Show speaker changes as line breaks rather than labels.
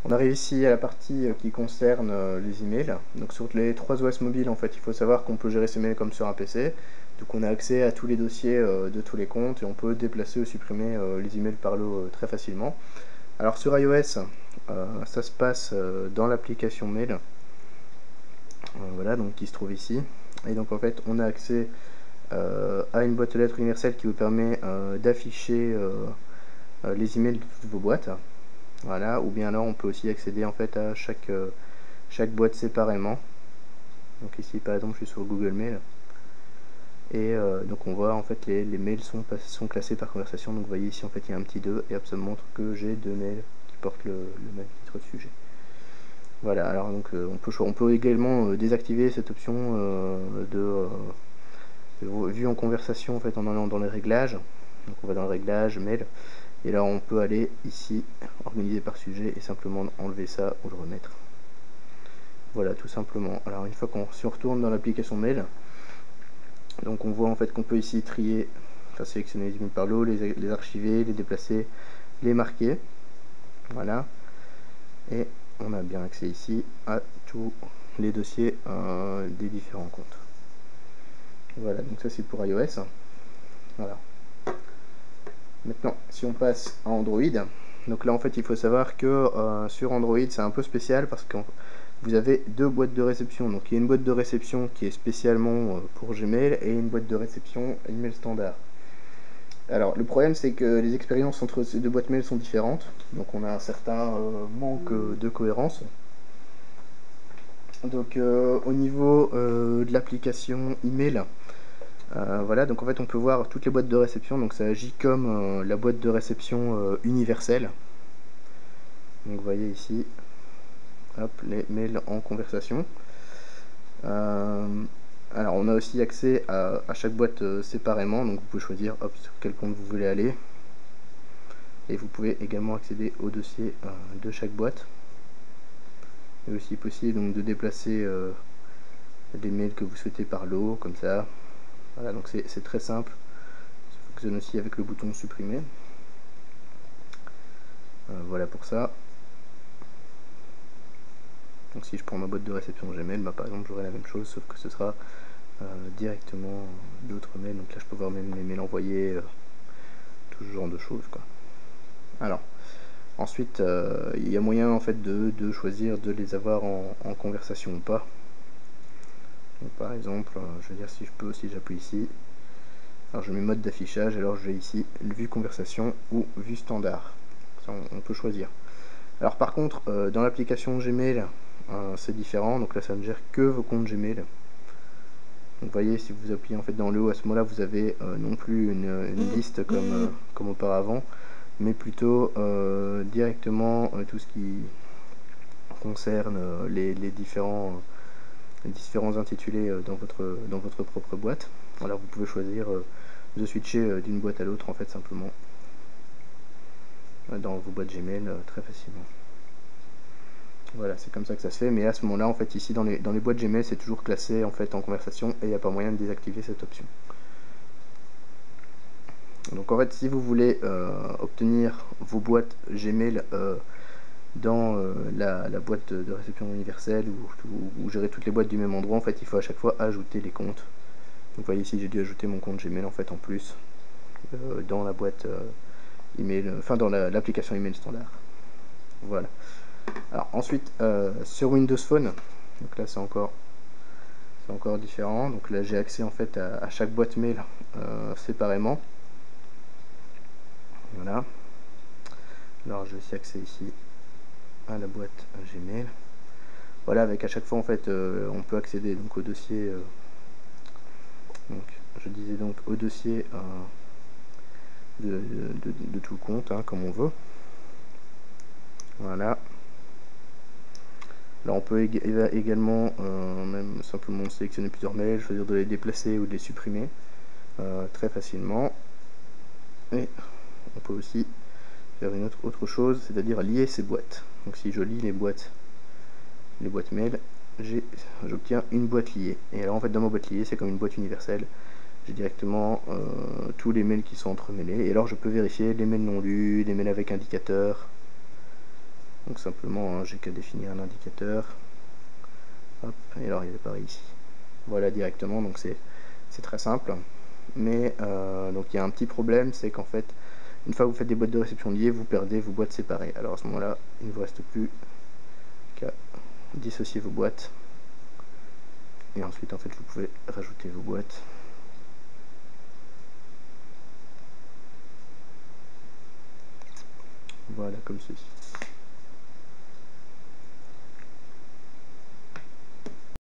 On arrive ici à la partie qui concerne les emails. Donc sur les 3 OS mobiles, en fait, il faut savoir qu'on peut gérer ses mails comme sur un PC. Donc on a accès à tous les dossiers de tous les comptes et on peut déplacer ou supprimer les emails par lot très facilement. Alors sur iOS, ça se passe dans l'application mail, voilà, donc qui se trouve ici. Et donc en fait, on a accès à une boîte aux lettres universelle qui vous permet d'afficher les emails de toutes vos boîtes. Voilà, ou bien alors on peut aussi accéder en fait à chaque boîte séparément. Donc ici par exemple je suis sur Google Mail et donc on voit en fait les mails sont classés par conversation. Donc vous voyez ici en fait il y a un petit 2 et hop, ça me montre que j'ai 2 mails qui portent le même titre de sujet. Voilà, alors donc on peut également désactiver cette option de vue en conversation en fait en allant dans les réglages. Donc on va dans le réglage mail et là on peut aller ici organiser par sujet et simplement enlever ça ou le remettre. Voilà, tout simplement. Alors une fois si on retourne dans l'application mail, donc on voit en fait qu'on peut ici trier, enfin sélectionner les emails par lot, les archiver, les déplacer, les marquer. Voilà. Et on a bien accès ici à tous les dossiers des différents comptes. Voilà, donc ça c'est pour iOS. Voilà. Maintenant, si on passe à Android, donc là en fait il faut savoir que sur Android c'est un peu spécial parce que vous avez 2 boîtes de réception. Donc il y a une boîte de réception qui est spécialement pour Gmail et une boîte de réception email standard. Alors le problème c'est que les expériences entre ces 2 boîtes mail sont différentes, donc on a un certain manque de cohérence. Donc au niveau de l'application email, voilà, donc en fait on peut voir toutes les boîtes de réception, donc ça agit comme la boîte de réception universelle. Donc vous voyez ici, hop, les mails en conversation. Alors on a aussi accès à chaque boîte séparément, donc vous pouvez choisir hop, sur quel compte vous voulez aller. Et vous pouvez également accéder au dossier de chaque boîte. Il est aussi possible donc, de déplacer les mails que vous souhaitez par lot, comme ça. Voilà, donc c'est très simple. Ça fonctionne aussi avec le bouton supprimer. Voilà pour ça. Donc si je prends ma boîte de réception Gmail, bah, par exemple j'aurai la même chose, sauf que ce sera directement d'autres mails. Donc là je peux voir mes mails envoyés, tout ce genre de choses, quoi. Alors, ensuite, il y a moyen en fait de choisir de les avoir en conversation ou pas. Donc, par exemple, je vais dire si je peux, si j'appuie ici, alors je mets mode d'affichage, alors je vais ici vue conversation ou vue standard. Ça, on peut choisir. Alors par contre, dans l'application Gmail, c'est différent. Donc là, ça ne gère que vos comptes Gmail. Donc vous voyez, si vous appuyez en fait dans le haut, à ce moment-là, vous avez non plus une liste comme auparavant, mais plutôt directement tout ce qui concerne les différents intitulés dans votre propre boîte. Alors vous pouvez choisir de switcher d'une boîte à l'autre en fait simplement dans vos boîtes Gmail très facilement. Voilà, c'est comme ça que ça se fait, mais à ce moment-là, en fait, ici dans les boîtes Gmail, c'est toujours classé en fait en conversation et il n'y a pas moyen de désactiver cette option. Donc en fait, si vous voulez obtenir vos boîtes Gmail dans la boîte de réception universelle ou gérer toutes les boîtes du même endroit, en fait, il faut à chaque fois ajouter les comptes. Donc vous voyez ici, j'ai dû ajouter mon compte Gmail en fait en plus dans la boîte email, enfin dans l'application email standard. Voilà. Alors ensuite sur Windows Phone, donc là c'est encore différent. Donc là j'ai accès en fait à chaque boîte mail séparément. Voilà. Alors j'ai aussi accès ici à la boîte Gmail. Voilà, avec à chaque fois en fait on peut accéder donc au dossier. Donc je disais donc au dossier de tout le compte, hein, comme on veut. Voilà. Là on peut également même simplement sélectionner plusieurs mails, choisir de les déplacer ou de les supprimer très facilement. Et on peut aussi faire une autre chose, c'est-à-dire lier ces boîtes. Donc si je lis les boîtes mail, j'obtiens une boîte liée. Et alors en fait dans ma boîte liée, c'est comme une boîte universelle. J'ai directement tous les mails qui sont entremêlés. Et alors je peux vérifier les mails non lus, les mails avec indicateur. Donc simplement, hein, j'ai qu'à définir un indicateur. Hop, et alors il apparaît ici. Voilà directement, donc c'est très simple. Mais donc il y a un petit problème, c'est qu'en fait, une fois que vous faites des boîtes de réception liées, vous perdez vos boîtes séparées. Alors à ce moment-là, il ne vous reste plus qu'à dissocier vos boîtes. Et ensuite, en fait, vous pouvez rajouter vos boîtes. Voilà, comme ceci.